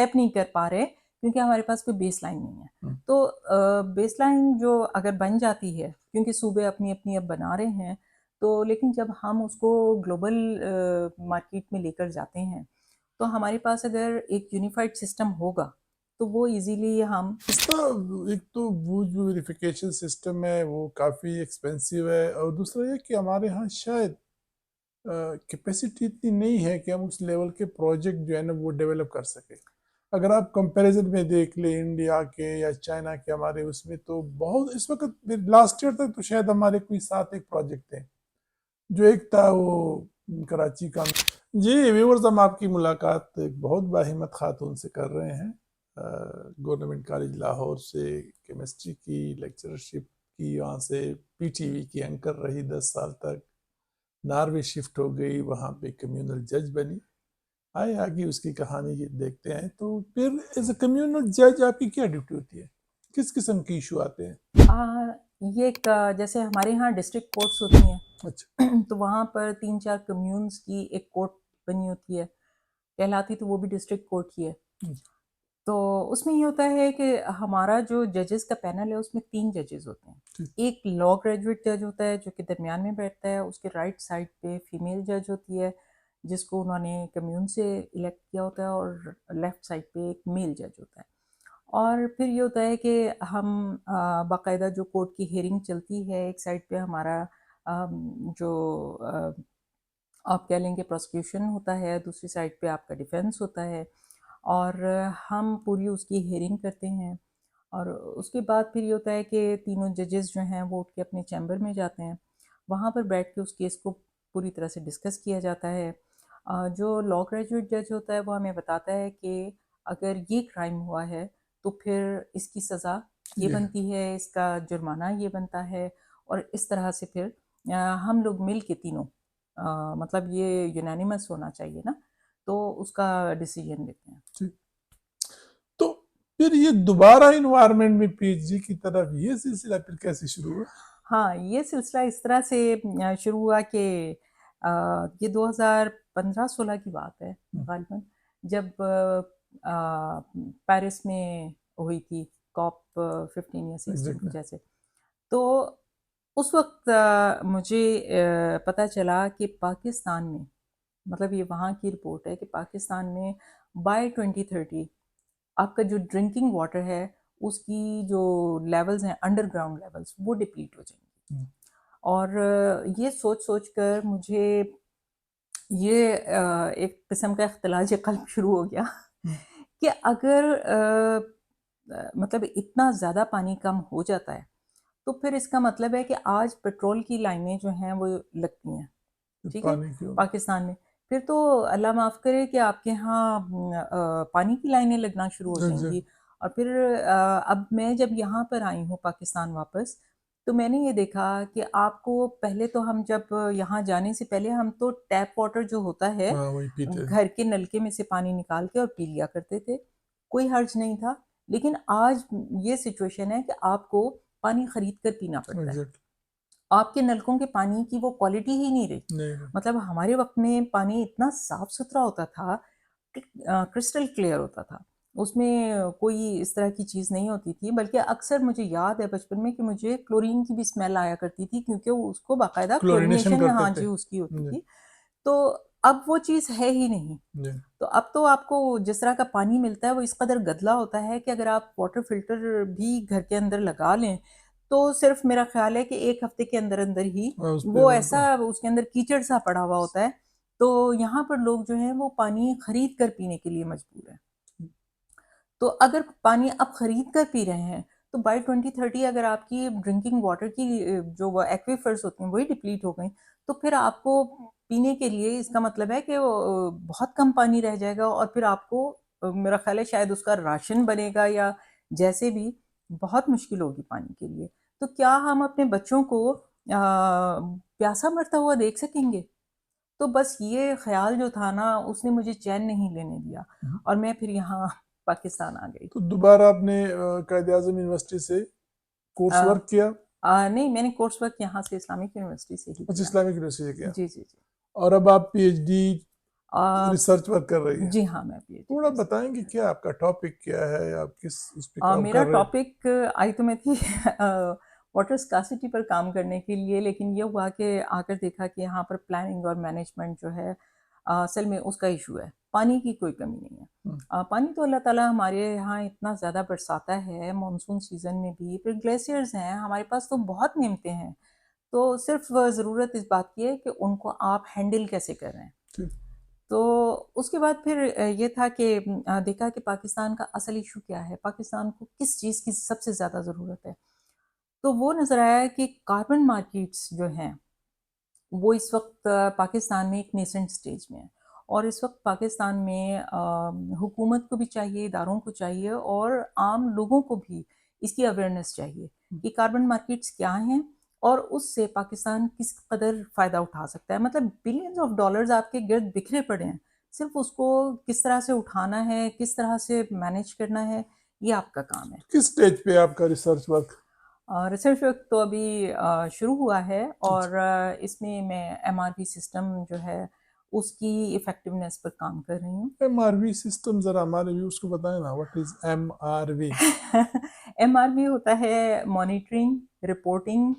Step नहीं कर पा रहे क्योंकि हमारे पास कोई बेस लाइन नहीं है। तो बेस लाइन जो अगर बन जाती है, क्योंकि सूबे अपनी अपनी अब बना रहे हैं, तो लेकिन जब हम उसको ग्लोबल मार्केट में लेकर जाते हैं, तो हमारे पास अगर एक यूनिफाइड सिस्टम होगा तो वो इजीली हम इसका एक तो वो जो वेरिफिकेशन सिस्टम है वो काफ़ी एक्सपेंसिव है, और दूसरा ये कि हमारे यहाँ शायद कैपेसिटी इतनी नहीं है कि हम उस लेवल के प्रोजेक्ट जो है ना वो डेवलप कर सके। अगर आप कंपैरिजन में देख ले इंडिया के या चाइना के हमारे उसमें, तो बहुत इस वक्त लास्ट ईयर तक तो शायद हमारे कोई 7 एक प्रोजेक्ट थे। जो एक था वो कराची का। जी व्यूअर्स, हम आपकी मुलाकात एक बहुत बाहिम्मत खातून से कर रहे हैं। गवर्नमेंट कॉलेज लाहौर से केमिस्ट्री की लेक्चरशिप की, वहाँ से पीटीवी की एंकर रही 10 साल तक। नॉर्वे शिफ्ट हो गई, वहाँ पे कम्युनल जज बनी। आए आगे उसकी कहानी देखते हैं। तो फिर एज ए कम्युनल जज आपकी क्या ड्यूटी होती है, किस किस्म के इशू आते हैं? ये एक जैसे हमारे यहाँ डिस्ट्रिक्ट कोर्ट्स होती हैं, अच्छा। तो वहाँ पर 3-4 कम्यून्स की एक कोर्ट बनी होती है, कहलाती तो वो भी डिस्ट्रिक्ट कोर्ट ही है। तो उसमें ये होता है कि हमारा जो जजेस का पैनल है उसमें 3 जजेस होते हैं। एक लॉ ग्रेजुएट जज होता है जो कि दरमियान में बैठता है, उसके राइट साइड पे फीमेल जज होती है जिसको उन्होंने कम्यून से इलेक्ट किया होता है, और लेफ्ट साइड पे एक मेल जज होता है। और फिर ये होता है कि हम बाकायदा जो कोर्ट की हियरिंग चलती है, एक साइड पे हमारा जो आप कह लेंगे प्रोसिक्यूशन होता है, दूसरी साइड पे आपका डिफेंस होता है, और हम पूरी उसकी हियरिंग करते हैं। और उसके बाद फिर ये होता है कि तीनों जजेस जो हैं वो उठ के अपने चैम्बर में जाते हैं, वहाँ पर बैठ के उस केस को पूरी तरह से डिस्कस किया जाता है। जो लॉ ग्रेजुएट जज होता है वो हमें बताता है कि अगर ये क्राइम हुआ है तो फिर इसकी सज़ा ये बनती है, इसका जुर्माना ये बनता है, और इस तरह से फिर हम लोग मिल के तीनों मतलब ये यूनानिमस होना चाहिए ना, तो उसका डिसीजन लेते हैं। तो फिर ये दोबारा इन्वायरमेंट में पीएचडी की तरफ ये सिलसिला फिर कैसे शुरू हुआ? हाँ, ये सिलसिला इस तरह से शुरू हुआ कि ये 2015-16 की बात है गालिबन, जब पेरिस में हुई थी कॉप 15 या 16 कुछ ऐसे। तो उस वक्त मुझे पता चला कि पाकिस्तान में, मतलब ये वहाँ की रिपोर्ट है कि पाकिस्तान में बाय 2030 आपका जो ड्रिंकिंग वाटर है उसकी जो लेवल्स हैं, अंडरग्राउंड लेवल्स, वो डिप्लीट हो जाएंगे। और ये सोच सोच कर मुझे ये एक किस्म का इख्तिलाज क़ल्ब शुरू हो गया कि अगर मतलब इतना ज़्यादा पानी कम हो जाता है तो फिर इसका मतलब है कि आज पेट्रोल की लाइनें जो हैं वो लगती हैं, ठीक है, पाकिस्तान में। फिर तो अल्लाह माफ़ करे कि आपके यहाँ पानी की लाइनें लगना शुरू हो जाएंगी। और फिर अब मैं जब यहाँ पर आई हूँ पाकिस्तान वापस, तो मैंने ये देखा कि आपको पहले तो हम जब यहाँ जाने से पहले हम तो टैप वाटर जो होता है घर के नलके में से पानी निकाल के और पी लिया करते थे, कोई हर्ज नहीं था। लेकिन आज ये सिचुएशन है कि आपको पानी खरीद कर पीना पड़ता है। आपके नलकों के पानी की वो क्वालिटी ही नहीं रही। मतलब हमारे वक्त में पानी इतना साफ सुथरा होता था, क्रिस्टल क्लियर होता था, उसमें कोई इस तरह की चीज़ नहीं होती थी। बल्कि अक्सर मुझे याद है बचपन में कि मुझे क्लोरीन की भी स्मेल आया करती थी क्योंकि उसको बाकायदा क्लोरीनेशन हाँ जी उसकी होती थी। तो अब वो चीज़ है ही नहीं। तो अब तो आपको जिस तरह का पानी मिलता है वो इस कदर गदला होता है कि अगर आप वाटर फिल्टर भी घर के अंदर लगा लें तो सिर्फ मेरा ख्याल है कि 1 हफ्ते के अंदर अंदर ही वो ऐसा उसके अंदर कीचड़ सा पड़ा हुआ होता है। तो यहाँ पर लोग जो हैं वो पानी खरीद कर पीने के लिए मजबूर हैं। तो अगर पानी आप खरीद कर पी रहे हैं तो बाय 2030 अगर आपकी ड्रिंकिंग वाटर की जो वो एक्वीफर्स होती हैं वही डिप्लीट हो गई, तो फिर आपको पीने के लिए इसका मतलब है कि बहुत कम पानी रह जाएगा, और फिर आपको मेरा ख्याल है शायद उसका राशन बनेगा या जैसे भी, बहुत मुश्किल होगी पानी के लिए। तो क्या हम अपने बच्चों को प्यासा मरता हुआ देख सकेंगे? तो बस ये ख्याल जो था ना उसने मुझे चैन नहीं लेने दिया, और मैं फिर यहाँ पाकिस्तान आ गई। तो दोबारा आपने कायद आज़म यूनिवर्सिटी से कोर्स वर्क किया? नहीं, मैंने कोर्स वर्क यहाँ से इस्लामिक यूनिवर्सिटी से ही अच्छा, किया। इस्लामिक यूनिवर्सिटी से किया। जी जी जी। और अब आप पीएचडी रिसर्च वर्क कर रही है? जी हाँ, मैं पीएचडी थोड़ा कर सकती बताएंगे क्या आपका टॉपिक क्या है, आप किस उस पे हूँ। काम मेरा कर रहे हैं? टॉपिक आई तो मैं थी वाटर स्कार्सिटी पर काम करने के लिए, लेकिन ये हुआ कि आकर देखा कि यहाँ पर प्लानिंग और मैनेजमेंट जो है असल में उसका इशू है। पानी की कोई कमी नहीं है। हम्म, पानी तो अल्लाह ताला हमारे यहाँ इतना ज़्यादा बरसाता है मानसून सीज़न में भी, फिर ग्लेशियर्स हैं हमारे पास, तो बहुत नेमतें हैं। तो सिर्फ ज़रूरत इस बात की है कि उनको आप हैंडल कैसे कर रहे हैं। ठीक। तो उसके बाद फिर ये था कि देखा कि पाकिस्तान का असल इशू क्या है, पाकिस्तान को किस चीज़ की सबसे ज़्यादा ज़रूरत है। तो वो नज़र आया कि कार्बन मार्केट्स जो हैं वो इस वक्त पाकिस्तान में एक नेसेंट स्टेज में है। और इस वक्त पाकिस्तान में हुकूमत को भी चाहिए, इदारों को चाहिए और आम लोगों को भी इसकी अवेयरनेस चाहिए कि कार्बन मार्केट्स क्या हैं और उससे पाकिस्तान किस कदर फ़ायदा उठा सकता है। मतलब बिलियंस ऑफ डॉलर्स आपके गिर्द बिखरे पड़े हैं, सिर्फ उसको किस तरह से उठाना है, किस तरह से मैनेज करना है, ये आपका काम है। किस स्टेज पे है आपका रिसर्च वर्क? रिसर्च वर्क तो अभी शुरू हुआ है अच्छा। और इसमें मैं एमआरपी सिस्टम जो है उसकी इफ़ेक्टिवनेस पर काम कर रही हूँ। एमआरवी सिस्टम जरा हमारे व्यूज को बताएं ना, व्हाट इज एमआरवी? एमआरपी होता है मॉनिटरिंग, रिपोर्टिंग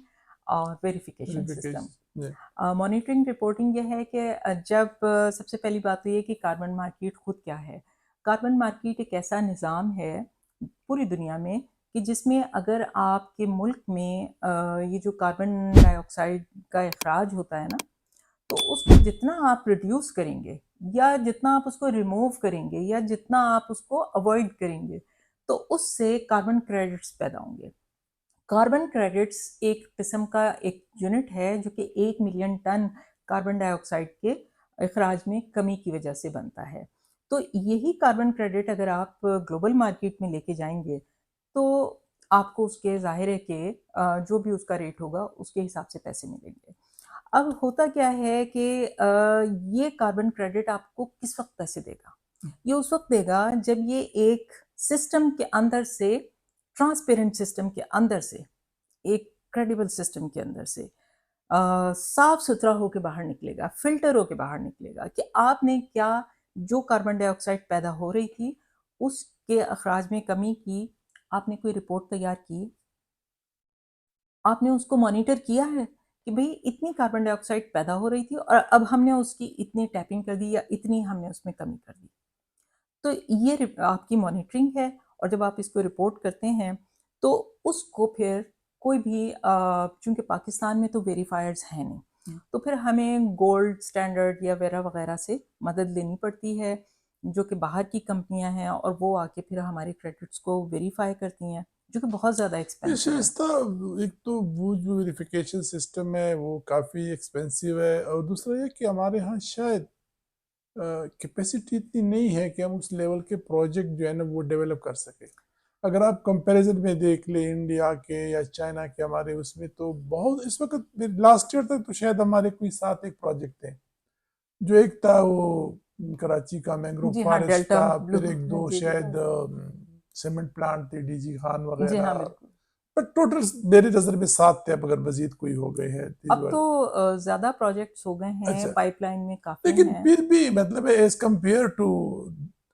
और वेरिफिकेशन सिस्टम। वेरिफिकेशन जी। मॉनिटरिंग रिपोर्टिंग ये है कि जब सबसे पहली बात तो ये कि कार्बन मार्केट खुद क्या है। कार्बन मार्केट एक ऐसा निज़ाम है पूरी दुनिया में कि जिसमें अगर आपके मुल्क में ये जो कार्बन डाइऑक्साइड का अखराज होता है ना, तो उसको जितना आप रिड्यूस करेंगे या जितना आप उसको रिमूव करेंगे या जितना आप उसको अवॉइड करेंगे, तो उससे कार्बन क्रेडिट्स पैदा होंगे। कार्बन क्रेडिट्स एक किस्म का एक यूनिट है जो कि 1 मिलियन टन कार्बन डाइऑक्साइड के अखराज में कमी की वजह से बनता है। तो यही कार्बन क्रेडिट अगर आप ग्लोबल मार्केट में लेके जाएंगे तो आपको उसके ज़ाहिर है कि जो भी उसका रेट होगा उसके हिसाब से पैसे मिलेंगे। अब होता क्या है कि ये कार्बन क्रेडिट आपको किस वक्त पैसे देगा? ये उस वक्त देगा जब ये एक सिस्टम के अंदर से, ट्रांसपेरेंट सिस्टम के अंदर से, एक क्रेडिबल सिस्टम के अंदर से साफ सुथरा होकर बाहर निकलेगा, फिल्टर होकर बाहर निकलेगा कि आपने क्या, जो कार्बन डाइऑक्साइड पैदा हो रही थी उसके अखराज में कमी की, आपने कोई रिपोर्ट तैयार की, आपने उसको मॉनिटर किया है कि भाई इतनी कार्बन डाइऑक्साइड पैदा हो रही थी और अब हमने उसकी इतनी टैपिंग कर दी या इतनी हमने उसमें कमी कर दी। तो ये आपकी मॉनिटरिंग है और जब आप इसको रिपोर्ट करते हैं तो उसको फिर कोई भी चूंकि पाकिस्तान में तो वेरीफायर्स हैं नहीं, तो फिर हमें गोल्ड स्टैंडर्ड या वेरा वगैरह से मदद लेनी पड़ती है जो कि बाहर की कंपनियां हैं और वो आके फिर हमारे क्रेडिट्स को वेरीफाई करती हैं, जो कि बहुत ज़्यादा ये एक्सपेंसिव है। शाइस्ता, एक तो वो जो वेरिफिकेशन सिस्टम है वो काफ़ी एक्सपेंसिव है, और दूसरा ये कि हमारे यहाँ शायद कैपेसिटी इतनी नहीं है कि हम उस लेवल के प्रोजेक्ट जो है ना वो डेवलप कर सके। अगर आप कंपैरिजन में देख ले इंडिया के या चाइना के, हमारे उसमें तो बहुत इस वक्त, लास्ट ईयर तक तो शायद हमारे कोई 7 एक प्रोजेक्ट थे। जो एक था वो कराची का मैंग्रोव जी हाँ, फॉरेस्ट डेल्टा था, ब्लू, फिर एक दो जी शायद बिल्कुल। सीमेंट प्लांट थे डीजी खान जी हाँ वगैरह। बिल्कुल। पर टोटल मेरी नज़र में 7 थे, अब अगर मजीद कोई हो गए हैं अब तो ज़्यादा प्रोजेक्ट्स हो गए हैं, अच्छा। पाइपलाइन में काफ़ी लेकिन हैं। फिर भी मतलब एज कंपेयर टू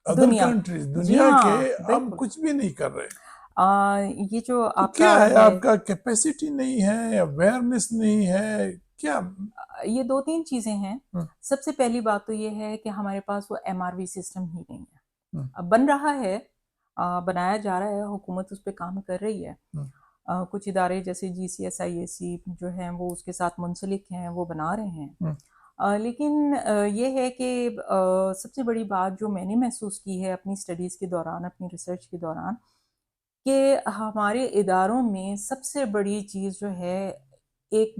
अदर दुनिया, कंट्रीज जी दुनिया के, हाँ हम बिल्कुल। कुछ भी नहीं कर रहे। ये जो तो आपका क्या है, है, आपका कैपेसिटी नहीं है, अवेयरनेस नहीं है क्या? ये दो तीन चीज़ें हैं। हम्म, सबसे पहली बात तो ये है कि हमारे पास वो एमआरवी सिस्टम ही नहीं है। हम्म, अब बन रहा है, बनाया जा रहा है, हुकूमत उस पर काम कर रही है। हम्म, कुछ इदारे जैसे GCSIAC जो हैं वो उसके साथ मुंसलिक हैं, वो बना रहे हैं। हम्म। लेकिन ये है कि सबसे बड़ी बात जो मैंने महसूस की है अपनी स्टडीज़ के दौरान, अपनी रिसर्च के दौरान, कि हमारे इदारों में सबसे बड़ी चीज़ जो है एक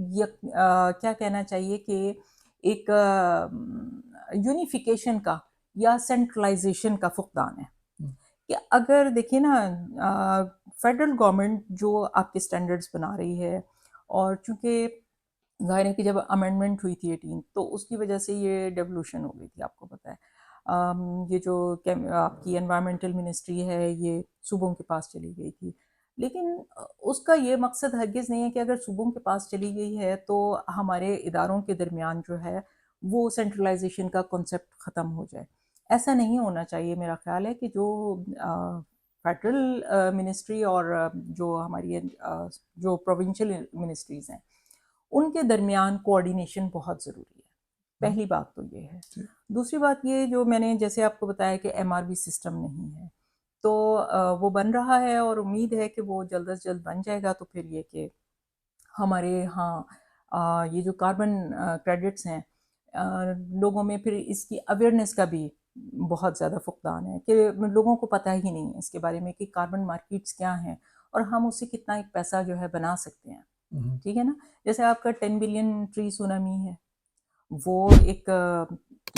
क्या कहना चाहिए कि एक यूनिफिकेशन का या सेंट्रलाइजेशन का फुकदान है। हम्म। कि अगर देखिए ना, फेडरल गवर्नमेंट जो आपके स्टैंडर्ड्स बना रही है, और चूंकि ज़ाहिर है कि जब अमेंडमेंट हुई थी 18, तो उसकी वजह से ये डेवोल्यूशन हो गई थी, आपको पता है। ये जो आपकी एनवायरमेंटल मिनिस्ट्री है ये सूबों के पास चली गई थी, लेकिन उसका ये मकसद हरगिज़ नहीं है कि अगर सूबों के पास चली गई है तो हमारे इदारों के दरमियान जो है वो सेंट्रलाइजेशन का कॉन्सेप्ट ख़त्म हो जाए। ऐसा नहीं होना चाहिए। मेरा ख्याल है कि जो फेडरल मिनिस्ट्री और जो हमारी जो प्रोविंशियल मिनिस्ट्रीज़ हैं, उनके दरमियान कोऑर्डिनेशन बहुत ज़रूरी है। पहली बात तो ये है। दूसरी बात ये, जो मैंने जैसे आपको बताया कि एमआरबी सिस्टम नहीं है, तो वो बन रहा है और उम्मीद है कि वो जल्द से जल्द बन जाएगा। तो फिर ये कि हमारे यहाँ ये जो कार्बन क्रेडिट्स हैं, लोगों में फिर इसकी अवेयरनेस का भी बहुत ज़्यादा फुकदान है कि लोगों को पता ही नहीं है इसके बारे में कि कार्बन मार्केट्स क्या हैं और हम उससे कितना एक पैसा जो है बना सकते हैं। ठीक है ना। जैसे आपका 10 बिलियन ट्री सुनामी है, वो एक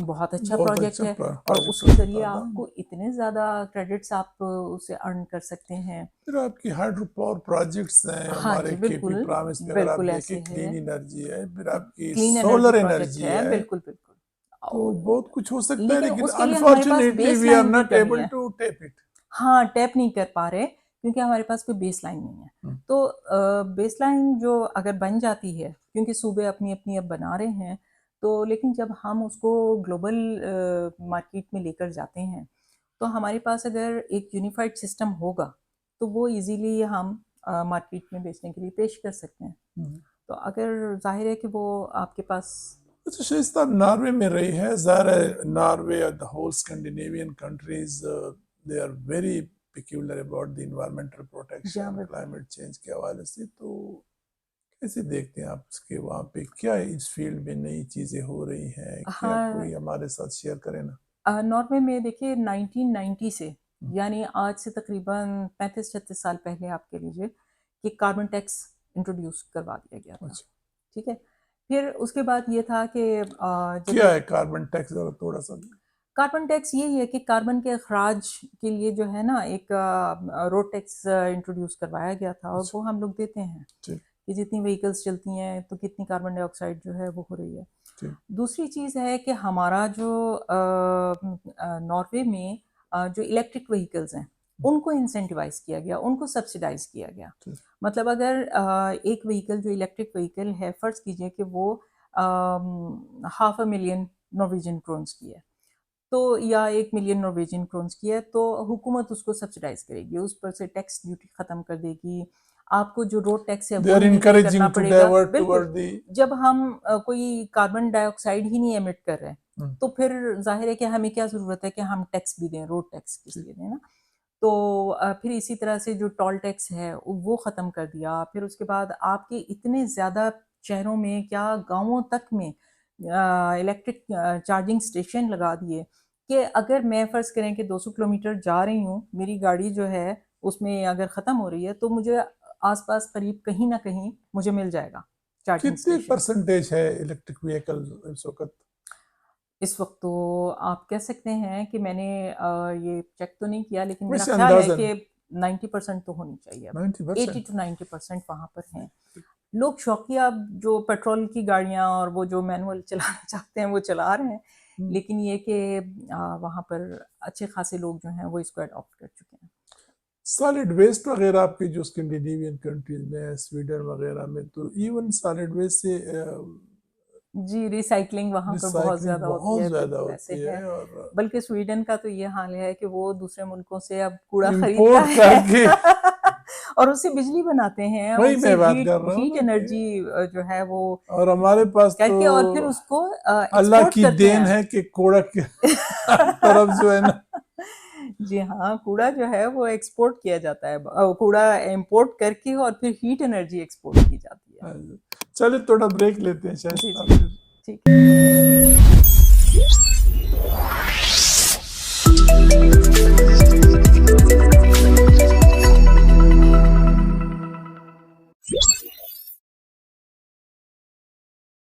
बहुत अच्छा बहुत प्रोजेक्ट अच्छा है और प्रोजेक्ट उसके ज़रिए होता है। आपको इतने ज़्यादा क्रेडिट्स आप उससे अर्न कर सकते हैं। फिर आपकी हाइड्रो पावर प्रोजेक्ट्स हैं, हाँ हमारे जी, केपी बिल्कुल, प्रॉमिस में अगर आप बिल्कुल देखें ऐसे क्लीन है। एनर्जी है, फिर आपकी clean energy solar project energy है, है, बिल्कुल, बिल्कुल। तो बहुत कुछ हो सकता है, लेकिन लेकिन उसके लिए हमारे पास unfortunately base we are line की नॉट कमी एबल है। To tap it. हाँ, टैप नहीं कर पा रहे क्योंकि हमारे पास कोई बेस लाइन नहीं है। तो बेस लाइन जो अगर बन जाती है, क्योंकि सूबे अपनी-अपनी अब बना रहे हैं, तो लेकिन जब हम उसको ग्लोबल मार्केट में लेकर जाते हैं, तो हमारे पास अगर एक यूनिफाइड सिस्टम होगा, तो वो ईज़िली हम मार्केट में बेचने के लिए पेश कर सकते हैं। तो अगर ज़ाहिर है कि वो आपके पास अच्छा शाइस्ता, आप नॉर्वे में रही है, ज़ाहिर है नॉर्वे और the whole Scandinavian countries they are very peculiar about the environmental protection, जहाँ क्लाइमेट चेंज के हवाले से, तो कैसे देखते हैं आप इसके, वहाँ पे क्या इस फील्ड में नई चीज़ें हो रही हैं, क्या हाँ, कोई हमारे साथ शेयर करे ना? नॉर्वे में देखिए 1990 से, यानी आज से तकरीबन 35-36 साल पहले आप कह लीजिए कि कार्बन टैक्स इंट्रोड्यूस करवा दिया गया था। अच्छा, ठीक है। फिर उसके बाद ये था कि जब क्या ये है कार्बन टैक्स, जरा थोड़ा सा। कार्बन टैक्स यही है कि कार्बन के अखराज के लिए जो है ना एक रोड टैक्स इंट्रोड्यूस करवाया गया था और अच्छा, वो हम लोग देते हैं ठीक कि जितनी व्हीकल्स चलती हैं तो कितनी कार्बन डाइऑक्साइड जो है वो हो रही है। ठीक। दूसरी चीज़ है कि हमारा जो नॉर्वे में जो इलेक्ट्रिक व्हीकल्स हैं, उनको इंसेंटिवाइज किया गया, उनको सब्सिडाइज किया गया। ठीक। मतलब अगर एक व्हीकल जो इलेक्ट्रिक व्हीकल है, फ़र्ज़ कीजिए कि वो 500,000 नॉर्वेजियन क्रोन्स की है, तो या 1 मिलियन नॉर्वेजियन क्रोन्स की है, तो हुकूमत उसको सब्सिडाइज करेगी, उस पर से टैक्स ड्यूटी ख़त्म कर देगी। आपको जो रोड टैक्स है दे वो आर नहीं पे करना इनकरेजिंग टू पड़ेगा। डाइवर्ट बिल्कुल। Toward the. जब हम कोई कार्बन डाइऑक्साइड ही नहीं एमिट कर रहे हैं, तो फिर ज़ाहिर है कि हमें क्या ज़रूरत है कि हम टैक्स भी दें, रोड टैक्स किस लिए दें ना। तो फिर इसी तरह से जो टोल टैक्स है वो ख़त्म कर दिया। फिर उसके बाद आपके इतने ज़्यादा शहरों में, क्या गाँवों तक में इलेक्ट्रिक चार्जिंग स्टेशन लगा दिए कि अगर मैं फ़र्ज़ करें कि 200 किलोमीटर जा रही हूँ, मेरी गाड़ी जो है उसमें अगर ख़त्म हो रही है, तो मुझे आस-पास करीब कहीं न कहीं मुझे मिल जाएगा चार्जिंग कितने स्टेशन। परसेंटेज है इलेक्ट्रिक व्हीकल इस वक्त? इस वक़्त तो आप कह सकते हैं कि मैंने ये चेक तो नहीं किया, लेकिन मेरा वैसे ख़्याल है अंदाजन कि 90% तो होनी चाहिए अब। 80 90%। टू 90% वहाँ पर हैं। लोग शौकिया जो पेट्रोल की गाड़ियाँ और वो जो मैनुअल चलाना चाहते हैं वो चला रहे हैं, लेकिन ये कि वहाँ पर अच्छे खासे लोग जो हैं वो इसको अडॉप्ट कर चुके हैं। सॉलिड वेस्ट वगैरह आपके जो स्कैंडिनेवियन कंट्रीज में है, स्वीडन वगैरह में, तो इवन सॉलिड वेस्ट से जी, रिसाइक्लिंग वहाँ पर बहुत रिसाइकलिंग ज़्यादा होती बहुत है, ज़्यादा बिल्कुल ऐसे होती है। है, और बल्कि स्वीडन का तो ये हाल है कि वो दूसरे मुल्कों से अब कूड़ा खरीदता इंपोर्ट है करके और उससे बिजली बनाते हैं, वही उससे मैं बात हीट कर रहा हूँ हीट ना कि, एनर्जी जो है वो और हमारे पास तो करके और फिर उसको अल्लाह एक्सपोर्ट की करते देन हैं। है कि कूड़ा की तरफ जो है ना। जी हाँ, कूड़ा जो है वो एक्सपोर्ट किया जाता है, कूड़ा इंपोर्ट करके और फिर हीट एनर्जी एक्सपोर्ट की जाती है। चलिए थोड़ा ब्रेक लेते हैं जी, शायद जी, फिर। ठीक है।